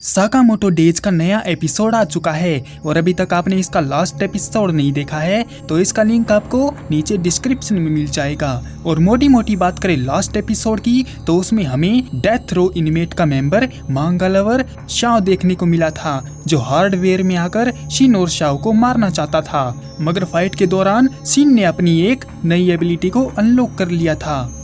Sakamoto days का नया episode आ चुका है और अभी तक आपने इसका लास्ट एपिसोड नहीं देखा है तो इसका लिंक आपको नीचे डिस्क्रिप्शन में मिल जाएगा। और मोटी मोटी बात करें लास्ट एपिसोड की तो उसमें हमें डेथ रो इनमेट का मेंबर मांगा लवर शाओ देखने को मिला था, जो हार्डवेयर में आकर शिन और शाओ को मारना चाहता था, मगर फाइट के दौरान शिन ने अपनी एक नई एबिलिटी को अनलॉक कर लिया था।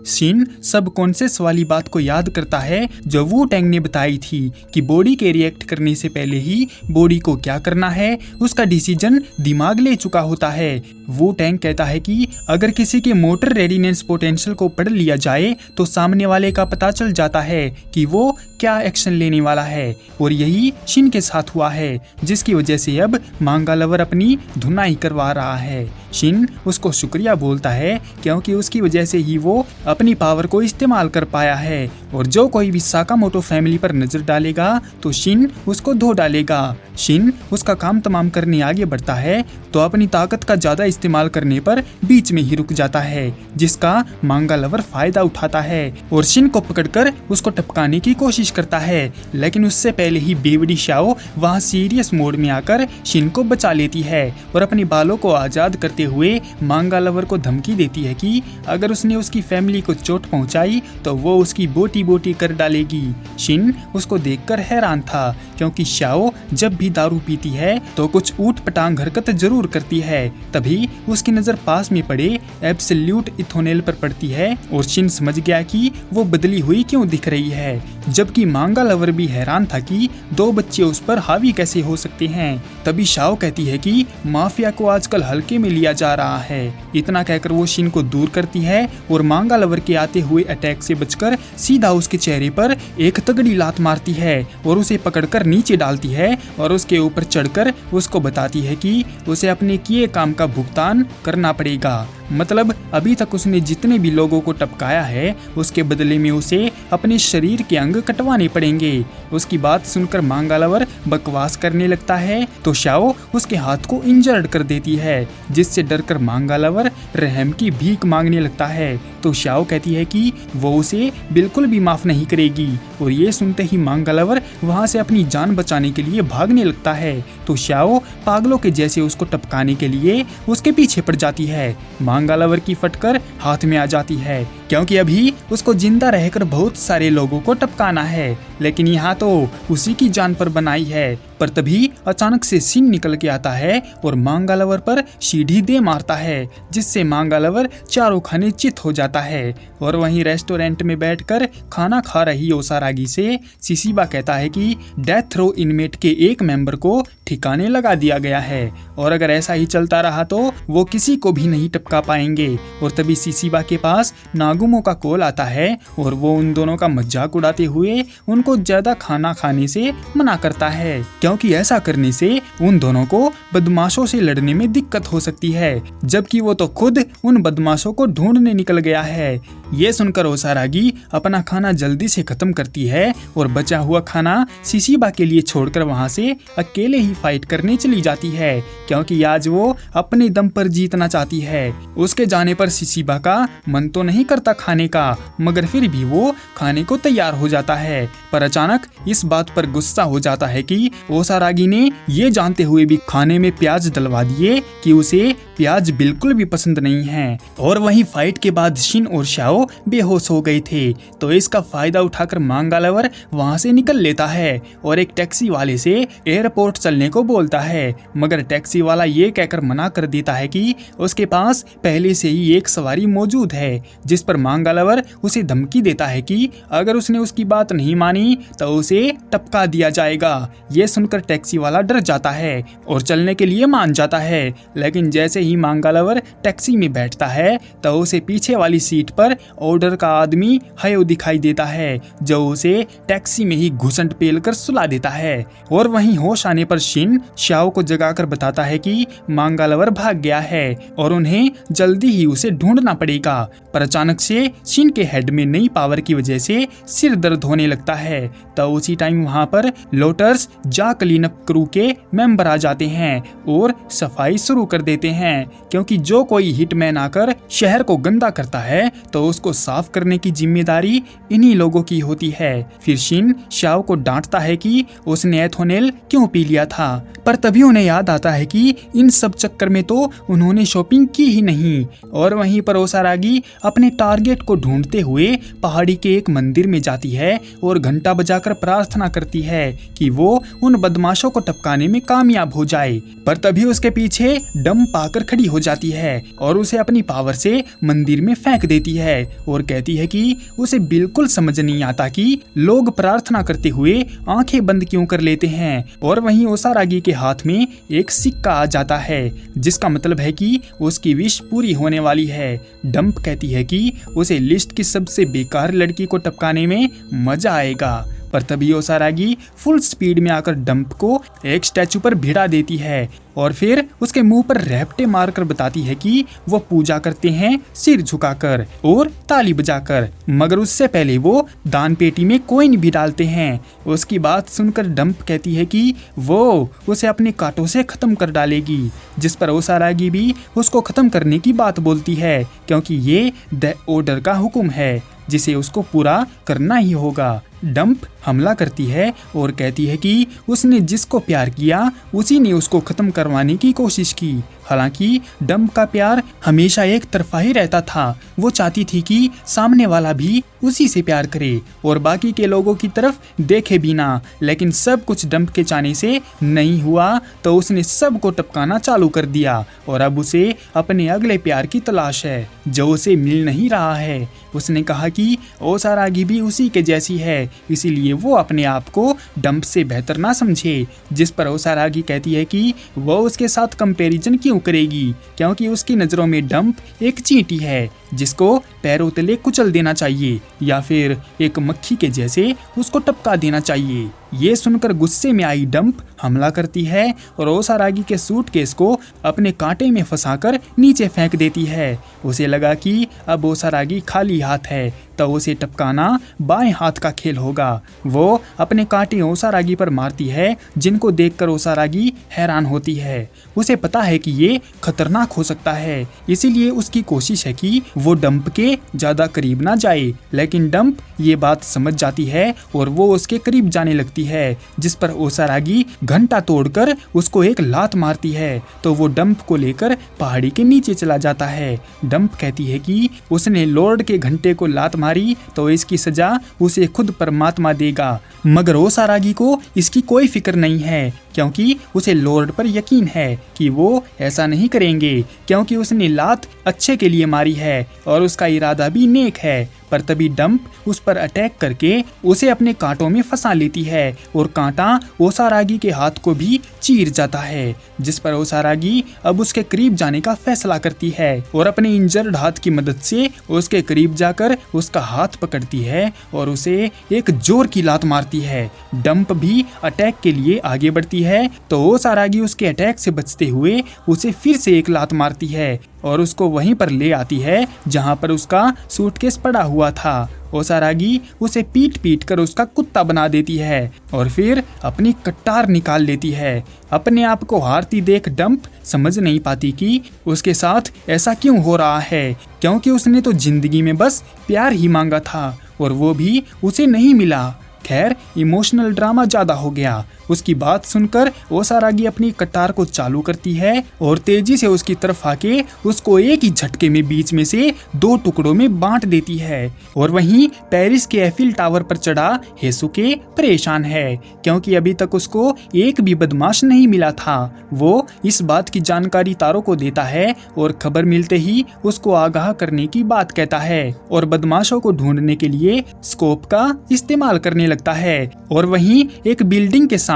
शिन सबकॉन्शियस वाली बात को याद करता है जो वू टैंग ने बताई थी कि बॉडी के रिएक्ट करने से पहले ही बॉडी को क्या करना है उसका डिसीजन दिमाग ले चुका होता है। वू टैंग कहता है कि अगर किसी के मोटर रेडिनेंस पोटेंशियल को पढ़ लिया जाए तो सामने वाले का पता चल जाता है कि वो क्या एक्शन लेने वाला है, और यही शिन के साथ हुआ है, जिसकी वजह से अब मांगा लवर अपनी धुनाई करवा रहा है। शिन उसको शुक्रिया बोलता है क्योंकि उसकी वजह से ही वो अपनी पावर को इस्तेमाल कर पाया है, और जो कोई भी साकामोटो फैमिली पर नजर डालेगा तो शिन उसको धो डालेगा। शिन उसका काम तमाम करने आगे बढ़ता है तो अपनी ताकत का ज्यादा इस्तेमाल करने पर बीच में ही रुक जाता है, जिसका मांगा लवर फायदा उठाता है और शिन को पकड़कर उसको टपकाने की कोशिश करता है। लेकिन उससे पहले ही बेवड़ी शाओ वहां सीरियस मोड में आकर शिन को बचा लेती है और अपने बालों को आजाद करते हुए मांगा लवर को धमकी देती है कि अगर उसने उसकी फैमिली को चोट पहुंचाई तो वो उसकी बोटी बोटी कर डालेगी। शिन उसको देखकर हैरान था क्योंकि शाओ जब भी दारू पीती है तो कुछ ऊट पटांग हरकत जरूर करती है। तभी उसकी नजर पास में पड़े एब्सोल्यूट इथोनेल पर पड़ती है और शिन समझ गया कि वो बदली हुई क्यों दिख रही है, जबकि मांगा लवर भी हैरान था कि दो बच्चे उस पर हावी कैसे हो सकते हैं। तभी शाओ कहती है कि माफिया को आजकल हल्के में लिया जा रहा है। इतना कहकर वो शिन को दूर करती है और मांगा लवर के आते हुए अटैक से बचकर सीधा उसके चेहरे पर एक तगड़ी लात मारती है और उसे पकड़कर नीचे डालती है और उसके ऊपर चढ़कर उसको बताती है कि उसे अपने किए काम का भुगतान करना पड़ेगा। मतलब अभी तक उसने जितने भी लोगों को टपकाया है उसके बदले में उसे अपने शरीर के अंग कटवाने पड़ेंगे। उसकी बात सुनकर मांगा लवर बकवास करने लगता है तो शाओ उसके हाथ को इंजर्ड कर देती है, जिससे डरकर मांगा लवर रहम की भीख मांगने लगता है। तो शाओ कहती है कि वो उसे बिल्कुल भी माफ नहीं करेगी, और ये सुनते ही मांगा लवर वहाँ से अपनी जान बचाने के लिए भागने लगता है। तो शाओ पागलों के जैसे उसको टपकाने के लिए उसके पीछे पड़ जाती है। मांगा लवर की फटकर हाथ में आ जाती है क्योंकि अभी उसको जिंदा रहकर बहुत सारे लोगों को टपकाना है, लेकिन यहाँ तो उसी की जान पर बनाई है। पर तभी अचानक से शिन निकल के आता है और मांगा लवर पर सीढ़ी दे मारता है, जिससे मांगा लवर चारों खाने चित हो जाता है। और वहीं रेस्टोरेंट में बैठकर खाना खा रही ओसारागी से सिसिबा कहता है कि डेथ रो इनमेट के एक मेंबर को ठिकाने लगा दिया गया है और अगर ऐसा ही चलता रहा तो वो किसी को भी नहीं टपका पाएंगे। और तभी सिसिबा के पास नागुमो का कॉल आता है और वो उन दोनों का मजाक उड़ाते हुए उनको ज्यादा खाना खाने से मना करता है, क्योंकि ऐसा करने से उन दोनों को बदमाशों से लड़ने में दिक्कत हो सकती है, जबकि वो तो खुद उन बदमाशों को ढूंढने निकल गया है। ये सुनकर ओसारागी अपना खाना जल्दी से खत्म करती है और बचा हुआ खाना सिसिबा के लिए छोड़कर वहाँ से अकेले ही फाइट करने चली जाती है, क्योंकि आज वो अपने दम पर जीतना चाहती है। उसके जाने पर सिसिबा का मन तो नहीं करता खाने का, मगर फिर भी वो खाने को तैयार हो जाता है। पर अचानक इस बात पर गुस्सा हो जाता है कि ओसारागी ने ये जानते हुए भी खाने में प्याज डलवा दिए कि उसे प्याज बिल्कुल भी पसंद नहीं है। और वहीं फाइट के बाद शिन और शाओ बेहोश हो गए थे, तो इसका फायदा उठाकर मांगा लवर वहां से निकल लेता है और एक टैक्सी वाले से एयरपोर्ट चलने को बोलता है, मगर टैक्सी वाला ये कहकर मना कर देता है कि उसके पास पहले से ही एक सवारी मौजूद है, जिस पर मांगा लवर उसे धमकी देता है कि अगर उसने उसकी बात नहीं मानी तो उसे टपका दिया जाएगा। ये सुनकर टैक्सी वाला डर जाता है और चलने के लिए मान जाता है, लेकिन जैसे ही मांगा लवर टैक्सी में बैठता है तो उसे पीछे वाली सीट पर ऑर्डर का आदमी हयो दिखाई देता है, जो उसे टैक्सी में ही घुसंट पेल कर सुला देता है। और वहीं होश आने पर शिन शाओ को जगाकर बताता है कि मांगा लवर भाग गया है और उन्हें जल्दी ही उसे ढूंढना पड़ेगा। पर अचानक से शिन के हेड में नई पावर की वजह से सिर दर्द होने लगता है। तो उसी टाइम वहां पर लोटर्स जा क्लीनअप क्रू के मेंबर आ जाते हैं और सफाई शुरू कर देते हैं। हैं, क्योंकि जो कोई हिटमैन आकर शहर को गंदा करता है तो उसको साफ करने की जिम्मेदारी इन्हीं लोगों की होती है। फिर शिन शाओ को डांटता है कि उसने एथोनेल क्यों पी लिया था, पर तभी उन्हें याद आता है कि इन सब चक्कर में तो उन्होंने शॉपिंग की ही नहीं। और वहीं पर ओसारागी अपने टारगेट को ढूंढते हुए पहाड़ी के एक मंदिर में जाती है और घंटा बजाकर प्रार्थना करती है कि वो उन बदमाशों को टपकाने में कामयाब हो जाए। पर तभी उसके पीछे डंप आकर खड़ी हो जाती है और उसे अपनी पावर से मंदिर में फेंक देती है और कहती है कि उसे बिल्कुल समझ नहीं आता कि लोग प्रार्थना करते हुए आंखें बंद क्यों कर लेते हैं। और वहीं ओसारागी के हाथ में एक सिक्का आ जाता है, जिसका मतलब है कि उसकी विश पूरी होने वाली है। डंप कहती है कि उसे लिस्ट की सबसे बेकार लड़की को टपकाने में मजा आएगा। पर तभी ओसारागी फुल स्पीड में आकर डंप को एक स्टैचू पर भिड़ा देती है और फिर उसके मुंह पर रैप्टे मारकर बताती है कि वो पूजा करते हैं सिर झुकाकर और ताली बजाकर, मगर उससे पहले वो दान पेटी में कॉइन भी डालते हैं। उसकी बात सुनकर डंप कहती है कि वो उसे अपने कांटों से खत्म कर डालेगी, जिस पर ओसारागी भी उसको खत्म करने की बात बोलती है, क्योंकि ये द ऑर्डर का हुक्म है जिसे उसको पूरा करना ही होगा। डंप हमला करती है और कहती है कि उसने जिसको प्यार किया उसी ने उसको खत्म करवाने की कोशिश की। हालांकि डंप का प्यार हमेशा एक तरफा ही रहता था। वो चाहती थी कि सामने वाला भी उसी से प्यार करे और बाकी के लोगों की तरफ देखे भी ना, लेकिन सब कुछ डंप के चाहने से नहीं हुआ तो उसने सबको टपकाना चालू कर दिया और अब उसे अपने अगले प्यार की तलाश है जो उसे मिल नहीं रहा है। उसने कहा कि ओसारागी भी उसी के जैसी है, इसीलिए वो अपने आप को डंप से बेहतर ना समझे, जिस पर ओसारागी कहती है कि वो उसके साथ कंपैरिजन क्यों करेगी, क्योंकि उसकी नज़रों में डंप एक चींटी है जिसको पैरों तले कुचल देना चाहिए या फिर एक मक्खी के जैसे उसको टपका देना चाहिए। ये सुनकर गुस्से में आई डंप हमला करती है और ओसारागी के सूटकेस को अपने कांटे में फंसाकर नीचे फेंक देती है। उसे लगा कि अब ओसारागी खाली हाथ है तो उसे टपकाना बाएं हाथ का खेल होगा। वो अपने कांटे ओसारागी पर मारती है, जिनको देखकर ओसारागी हैरान होती है। उसे पता है कि ये खतरनाक हो सकता है, इसीलिए उसकी कोशिश है कि वो डंप के ज्यादा करीब ना जाए, लेकिन डंप ये बात समझ जाती है और वो उसके करीब जाने लगती है, जिस पर ओसारागी घंटा तोड़कर उसको एक लात मारती है तो वो डंप को लेकर पहाड़ी के नीचे चला जाता है। डंप कहती है कि उसने लॉर्ड के घंटे को लात मारी तो इसकी सजा उसे खुद परमात्मा देगा, मगर ओसारागी को इसकी कोई फिक्र नहीं है, क्योंकि उसे लॉर्ड पर यकीन है कि वो ऐसा नहीं करेंगे, क्योंकि उसने लात अच्छे के लिए मारी है और उसका इरादा भी नेक है। पर तभी डंप उस पर अटैक करके उसे अपने कांटों में फंसा लेती है और कांटा ओसारागी के हाथ को भी चीर जाता है, जिस पर ओसारागी अब उसके करीब जाने का फैसला करती है और अपने इंजर्ड हाथ की मदद से उसके करीब जाकर उसका हाथ पकड़ती है और उसे एक जोर की लात मारती है। डंप भी अटैक के लिए आगे बढ़ती है तो ओसारागी उसके अटैक से बचते हुए उसे फिर से एक लात मारती है और उसको वहीं पर ले आती है जहां पर उसका सूटकेस पड़ा हुआ था। ओसारागी उसे पीट पीट कर उसका कुत्ता बना देती है और फिर अपनी कटार निकाल लेती है। अपने आप को हारती देख डंप समझ नहीं पाती कि उसके साथ ऐसा क्यों हो रहा है, क्योंकि उसने तो जिंदगी में बस प्यार ही मांगा था और वो भी उसे नहीं मिला। खैर, इमोशनल ड्रामा ज्यादा हो गया। उसकी बात सुनकर ओसारागी अपनी कटार को चालू करती है और तेजी से उसकी तरफ आके उसको एक ही झटके में बीच में से 2 टुकड़ों में बांट देती है। और वहीं पेरिस के एफिल टावर पर चढ़ा हेसुके परेशान है, क्योंकि अभी तक उसको एक भी बदमाश नहीं मिला था। वो इस बात की जानकारी तारो को देता है और खबर मिलते ही उसको आगाह करने की बात कहता है और बदमाशों को ढूंढने के लिए स्कोप का इस्तेमाल करने लगता है। और वहीं एक बिल्डिंग के सामने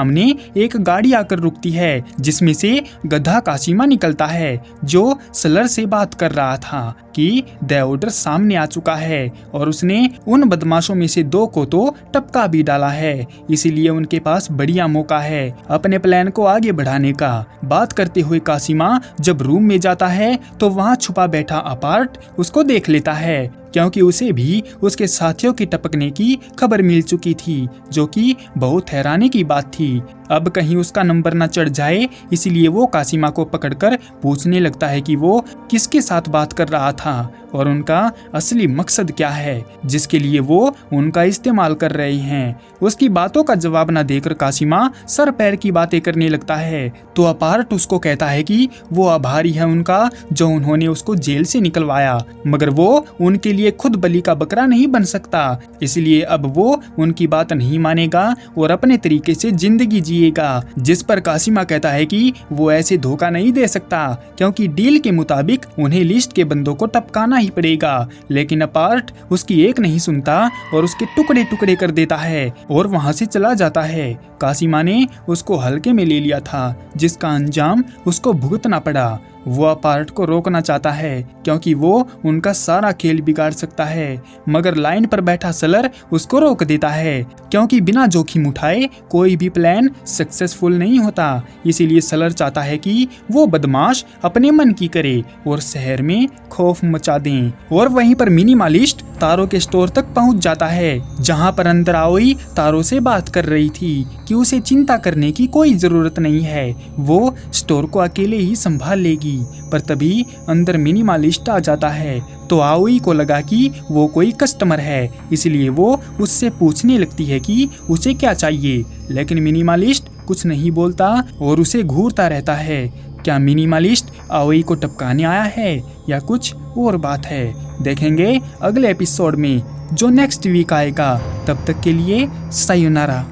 एक गाड़ी आकर रुकती है, जिसमें से गधा काशिमा निकलता है, जो सलर से बात कर रहा था कि द ऑर्डर सामने आ चुका है और उसने उन बदमाशों में से 2 को तो टपका भी डाला है, इसीलिए उनके पास बढ़िया मौका है अपने प्लान को आगे बढ़ाने का। बात करते हुए काशिमा जब रूम में जाता है तो वहाँ छुपा बैठा अपार्ट उसको देख लेता है, क्योंकि उसे भी उसके साथियों की टपकने की खबर मिल चुकी थी, जो कि बहुत हैरानी की बात थी। अब कहीं उसका नंबर न चढ़ जाए, इसलिए वो कासिमा को पकड़कर पूछने लगता है कि वो किसके साथ बात कर रहा था और उनका असली मकसद क्या है जिसके लिए वो उनका इस्तेमाल कर रहे हैं। उसकी बातों का जवाब न देकर कासिमा सर पैर की बातें करने लगता है, तो अपार्ट उसको कहता है कि वो आभारी है उनका जो उन्होंने उसको जेल से निकलवाया, मगर वो उनके लिए खुद बलि का बकरा नहीं बन सकता, इसलिए अब वो उनकी बात नहीं मानेगा और अपने तरीके से जिंदगी जिएगा। जिस पर कासिमा कहता है कि वो ऐसे धोखा नहीं दे सकता, क्योंकि डील के मुताबिक उन्हें लिस्ट के बंदों को टपकाना ही पड़ेगा। लेकिन अपार्ट उसकी एक नहीं सुनता और उसके टुकड़े टुकड़े कर देता है और वहां से चला जाता है। कासिमा ने उसको हल्के में ले लिया था, जिसका अंजाम उसको भुगतना पड़ा। वो अपार्ट को रोकना चाहता है क्योंकि वो उनका सारा खेल बिगाड़ सकता है, मगर लाइन पर बैठा सलर उसको रोक देता है, क्योंकि बिना जोखिम उठाए कोई भी प्लान सक्सेसफुल नहीं होता। इसीलिए सलर चाहता है कि वो बदमाश अपने मन की करे और शहर में खौफ मचा दें। और वहीं पर मिनिमलिस्ट तारो के स्टोर तक पहुंच जाता है, जहां पर अंदर आओई तारो से बात कर रही थी कि उसे चिंता करने की कोई जरूरत नहीं है, वो स्टोर को अकेले ही संभाल लेगी। पर तभी अंदर मिनिमलिस्ट आ जाता है, तो आओई को लगा कि वो कोई कस्टमर है, इसलिए वो उससे पूछने लगती है कि उसे क्या चाहिए। लेकिन मिनिमलिस्ट कुछ नहीं बोलता और उसे घूरता रहता है। क्या मिनिमलिस्ट आओई को टपकाने आया है या कुछ और बात है, देखेंगे अगले एपिसोड में जो नेक्स्ट वीक आएगा। तब तक के लिए सायोनारा।